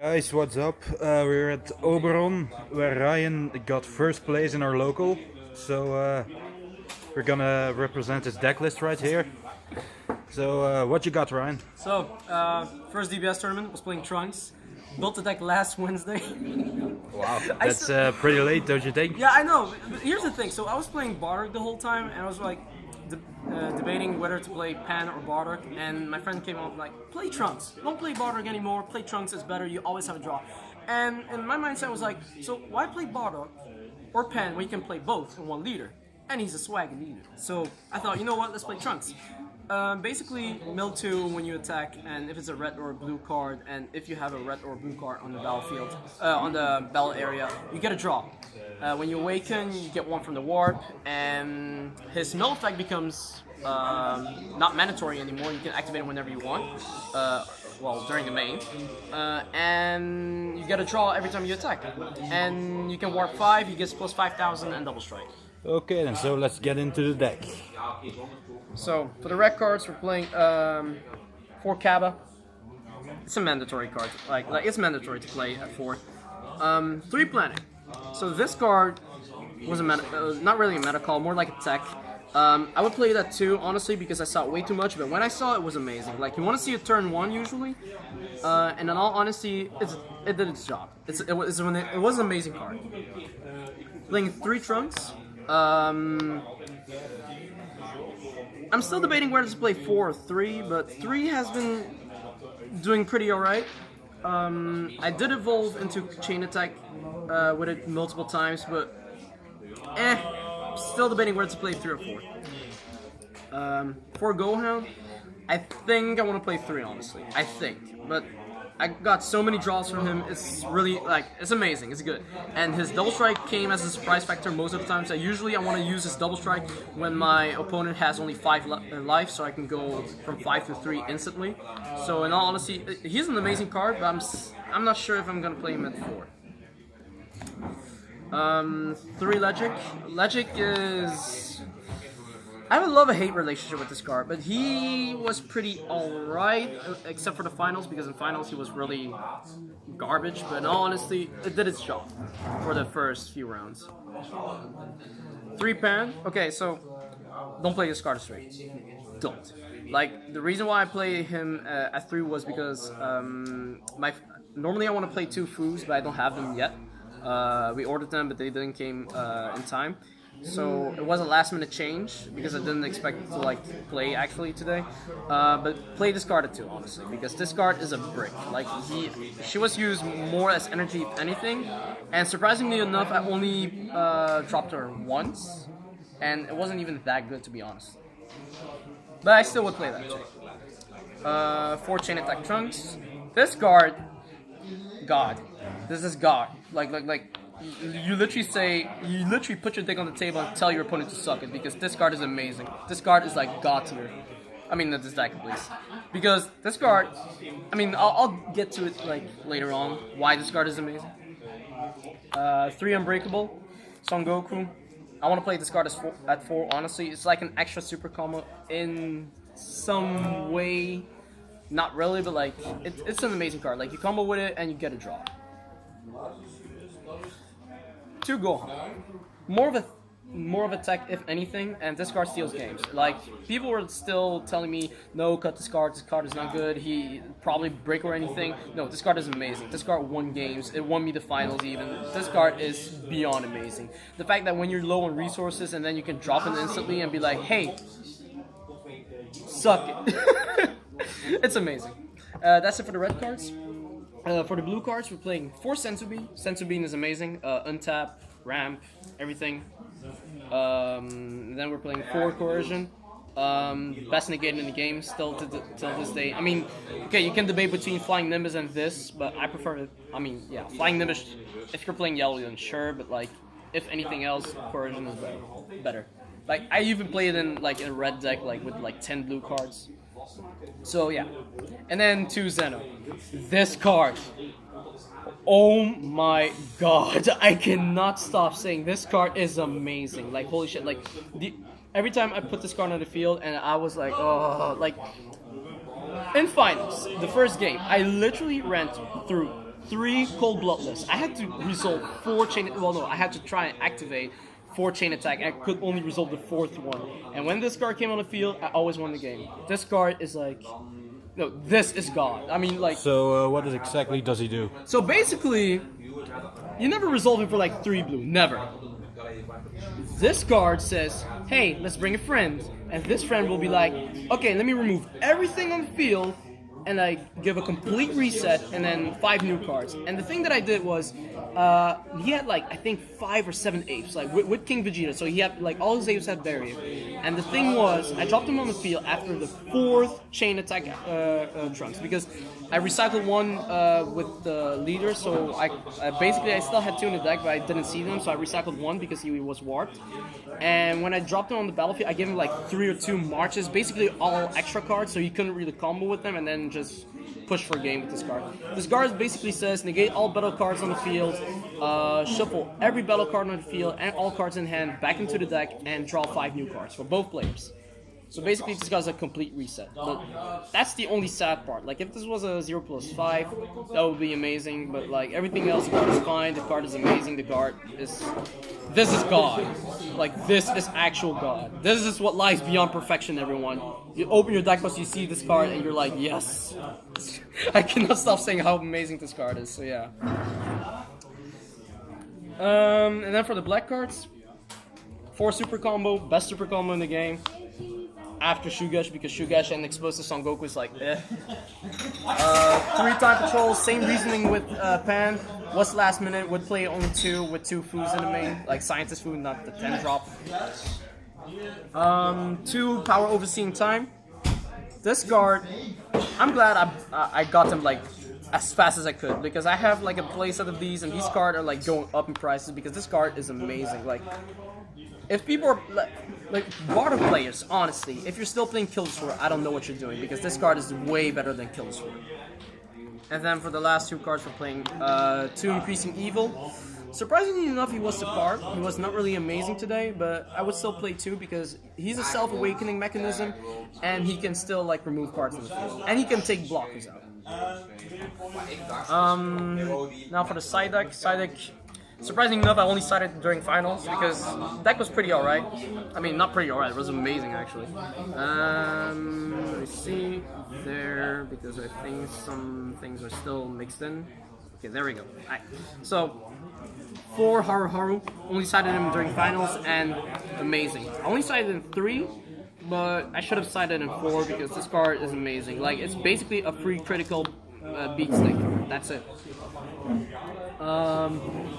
Guys, what's up? We're at Oberon, where Ryan got first place in our local. So we're gonna represent his deck list right here. So what you got, Ryan? So, first DBS tournament was playing Trunks. Built the deck last Wednesday. Wow, that's pretty late, don't you think? Yeah, I know. But here's the thing. So I was playing Bardock the whole time, and I was like debating whether to play Pan or Bardock. And my friend came up like, play Trunks. Don't play Bardock anymore. Play Trunks is better. You always have a draw. And my mindset was like, so why play Bardock or Pan when you can play both in one leader? And he's a swag leader. So I thought, you know what? Let's play Trunks. Basically, mill 2 when you attack, and if it's a red or a blue card, and if you have a red or blue card on the battlefield, on the battle area, you get a draw. When you awaken, you get one from the warp, and his mill effect becomes not mandatory anymore. You can activate it whenever you want, well, during the main, and you get a draw every time you attack. And you can warp 5, he gets plus 5,000 and double strike. Okay, then so let's get into the deck. So, for the red cards, we're playing 4 Kaba. It's a mandatory card. Like it's mandatory to play at 4. 3 Planning. So this card was a not really a meta call, more like a tech. I would play that too, honestly, because I saw it way too much. But when I saw it, it was amazing. Like, you want to see a turn 1 usually, and in all honesty, it did its job. It was an amazing card. Playing 3 Trunks. I'm still debating whether to play 4 or 3, but 3 has been doing pretty alright. I did evolve into Chain Attack with it multiple times, but still debating whether to play 3 or 4. For Gohound, I think I want to play 3, honestly. I think, but I got so many draws from him. It's really, like, it's amazing. It's good. And his double strike came as a surprise factor most of the time. So usually I want to use his double strike when my opponent has only 5 life, so I can go from 5 to 3 instantly. So in all honesty, he's an amazing card, but I'm not sure if I'm gonna play him at 4. 3 Legic. Legic is... I have a love-hate relationship with this card, but he was pretty alright, except for the finals, because in finals he was really garbage, but in all honesty, it did its job for the first few rounds. 3 Pan. Okay, so don't play this card straight. Don't. Like, the reason why I play him at 3 was because normally I want to play 2 Foos, but I don't have them yet. We ordered them, but they didn't came in time. So it was a last minute change because I didn't expect to play actually today. But play this card at 2, honestly, because this card is a brick. Like, she was used more as energy if anything, and surprisingly enough, I only dropped her once, and it wasn't even that good, to be honest. But I still would play that too. 4 Chain Attack Trunks. This card, God. This is God. Like. You literally put your deck on the table and tell your opponent to suck it, because this card is amazing. This card is like God tier. I mean, this deck, please. Because this card, I mean, I'll get to it like later on, why this card is amazing. 3 Unbreakable, Son Goku. I want to play this card at 4, honestly. It's like an extra super combo in some way. Not really, but like, it's an amazing card. Like, you combo with it and you get a draw. 2 Gohan. More of a tech if anything, and this card steals games. Like, people were still telling me, no, cut this card is not good, he probably break or anything. No, this card is amazing. This card won games, it won me the finals even. This card is beyond amazing. The fact that when you're low on resources and then you can drop it instantly and be like, hey, suck it. It's amazing. That's it for the red cards. For the blue cards, we're playing 4 Senzu-Bean. Senzu-Bean is amazing. Untap, ramp, everything. Then we're playing 4 Coercion. Best negate in the game still till this day. I mean, okay, you can debate between Flying Nimbus and this, but I prefer it. I mean, yeah, Flying Nimbus, if you're playing yellow, then sure, but like, if anything else, Coercion is better. Like, I even play it in like a red deck, like with like 10 blue cards. So yeah, and then 2 Zeno. This card, oh my god, I cannot stop saying this card is amazing. Like, holy shit, like every time I put this card on the field and I was like, oh, like in finals, the first game, I literally ran through 3 Cold Bloodless. I had to resolve 4 chain. Well, no, I had to try and activate 4 chain attack. And I could only resolve the 4th one. And when this card came on the field, I always won the game. This card is like, no, this is God. I mean, like. So what exactly does he do? So basically, you never resolve him for like 3 blue. Never. This card says, hey, let's bring a friend. And this friend will be like, okay, let me remove everything on the field and I give a complete reset and then 5 new cards. And the thing that I did was, he had like, I think 5 or 7 apes, like with King Vegeta. So he had, like, all his apes had barrier. And the thing was, I dropped him on the field after the 4th chain attack Trunks because I recycled 1 with the leader. So I basically, I still had 2 in the deck, but I didn't see them. So I recycled 1 because he was warped. And when I dropped him on the battlefield, I gave him like 3 or 2 marches, basically all extra cards, so he couldn't really combo with them, and then just push for game with this card. This card basically says negate all battle cards on the field, shuffle every battle card on the field and all cards in hand back into the deck, and draw 5 new cards for both players. So basically, this guy's a complete reset. But that's the only sad part. Like, if this was a 0+5, that would be amazing. But like everything else, the card is fine. The card is amazing. The card is. This is God. Like, this is actual God. This is what lies beyond perfection, everyone. You open your deck box, you see this card, and you're like, yes. I cannot stop saying how amazing this card is. So yeah. And then for the black cards, 4 super combo, best super combo in the game. After Shugesh, because Shugesh and Explosive Son Goku is like, eh. 3 time patrols, same reasoning with Pan. Was last minute, would play only 2 with 2 foods in the main, like Scientist food, not the 10 drop. 2 power overseeing time. This guard, I'm glad I got them like as fast as I could, because I have like a playset of these, and these cards are like going up in prices because this card is amazing. Like, if people are like water players, honestly, if you're still playing Kill Sword, I don't know what you're doing, because this card is way better than Kill Sword. And then for the last 2 cards, we're playing 2 Increasing Evil. Surprisingly enough, he was subpar. He was not really amazing today, but I would still play 2 because he's a self-awakening mechanism, and he can still like remove cards from the field, and he can take blockers out. Now for the side deck. Surprisingly enough, I only sided during finals because the deck was pretty alright. I mean, not pretty alright, it was amazing actually. Let me see there, because I think some things are still mixed in. Okay, there we go. Alright. So, 4 Haru Haru, only sided him during finals, and amazing. I only sided in 3, but I should have sided in 4 because this card is amazing. Like, it's basically a free critical beat stick. That's it.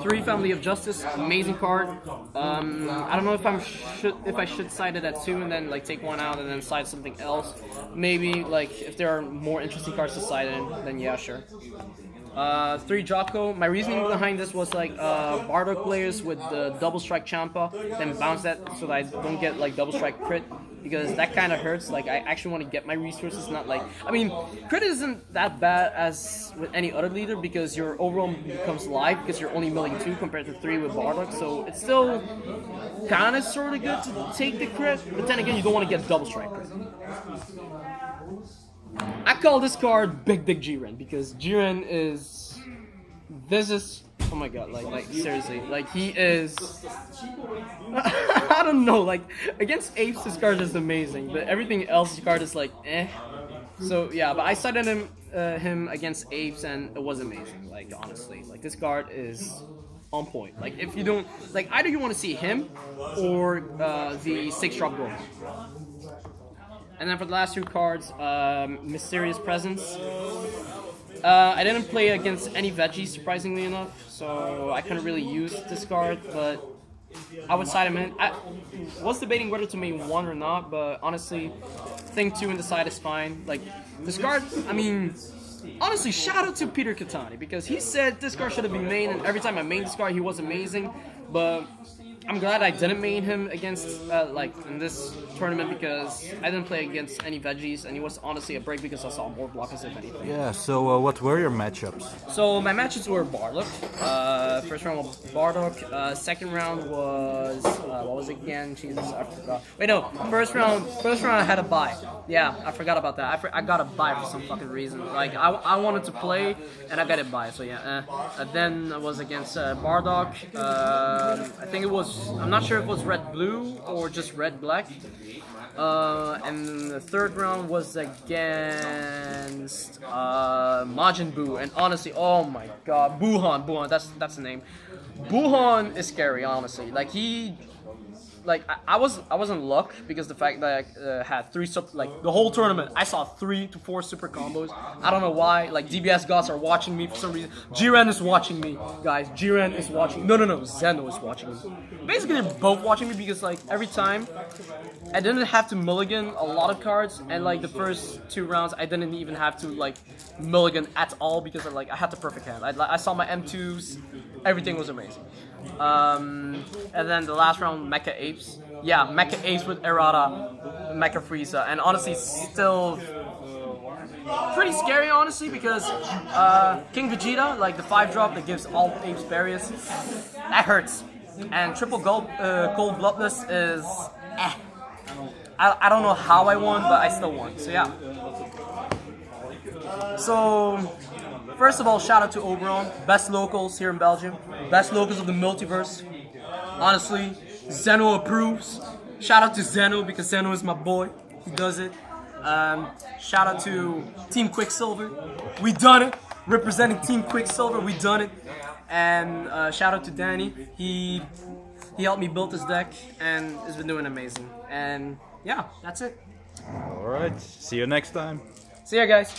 3 Family of Justice, amazing card. I don't know if I should side it at 2 and then like take 1 out and then side something else. Maybe like if there are more interesting cards to side in, then yeah, sure. 3 Jocko. My reasoning behind this was like Bardock players with the double strike Champa, then bounce that so that I don't get like double strike crit, because that kind of hurts. Like, I actually want to get my resources, not like, I mean, crit isn't that bad as with any other leader because your overall becomes live because you're only milling 2 compared to 3 with Bardock, so it's still kind of sort of good to take the crit, but then again, you don't want to get double strike crit. I call this card Big Dick Jiren because Jiren is, this is, oh my god, like seriously, like he is, I don't know, like against apes this card is amazing, but everything else this card is like eh. So yeah, but I sided him against apes and it was amazing, like honestly, like this card is on point. Like if you don't, like either you want to see him or the 6-drop Gohan. And then for the last 2 cards, Mysterious Presence. I didn't play against any veggies, surprisingly enough, so I couldn't really use this card, but I would side him in. I was debating whether to main 1 or not, but honestly, I think 2 in the side is fine. Like, this card, I mean, honestly, shout out to Peter Katani, because he said this card should have been main, and every time I mained this card, he was amazing, but I'm glad I didn't main him against like in this tournament because I didn't play against any veggies, and it was honestly a break because I saw more blockers if anything. Yeah. So what were your matchups? So my matches were Bardock. First round was Bardock. Second round was what was it again? Jesus, I forgot. Wait, no. First round I had a bye. Yeah, I forgot about that. I got a bye for some fucking reason. Like I wanted to play and I got it bye. So yeah. Then I was against Bardock. I think it was. I'm not sure if it was red blue or just red black. And the third round was against Majin Buu, and honestly, oh my god, Buhan, that's the name. Buhan is scary, honestly. Like I was in luck because the fact that I had the whole tournament I saw 3 to 4 super combos. I don't know why. Like DBS gods are watching me for some reason. Jiren is watching me, guys. Jiren is watching. No. Zeno is watching me. Basically, they're both watching me because like every time I didn't have to mulligan a lot of cards, and like the first 2 rounds I didn't even have to like mulligan at all because I had the perfect hand. I saw my M2s. Everything was amazing. And then the last round, Mecha Apes. Yeah, Mecha Apes with Errata, Mecha Frieza. And honestly, still pretty scary, honestly, because King Vegeta, like the 5-drop that gives all apes barriers, that hurts. And triple cold bloodless is I don't know how I won, but I still won. So yeah. So first of all, shout out to Oberon, best locals here in Belgium, best locals of the multiverse. Honestly, Zeno approves. Shout out to Zeno because Zeno is my boy. He does it. Shout out to Team Quicksilver. We done it. Representing Team Quicksilver, we done it. And shout out to Danny. He helped me build this deck and has been doing amazing. And yeah, that's it. All right. See you next time. See ya, guys.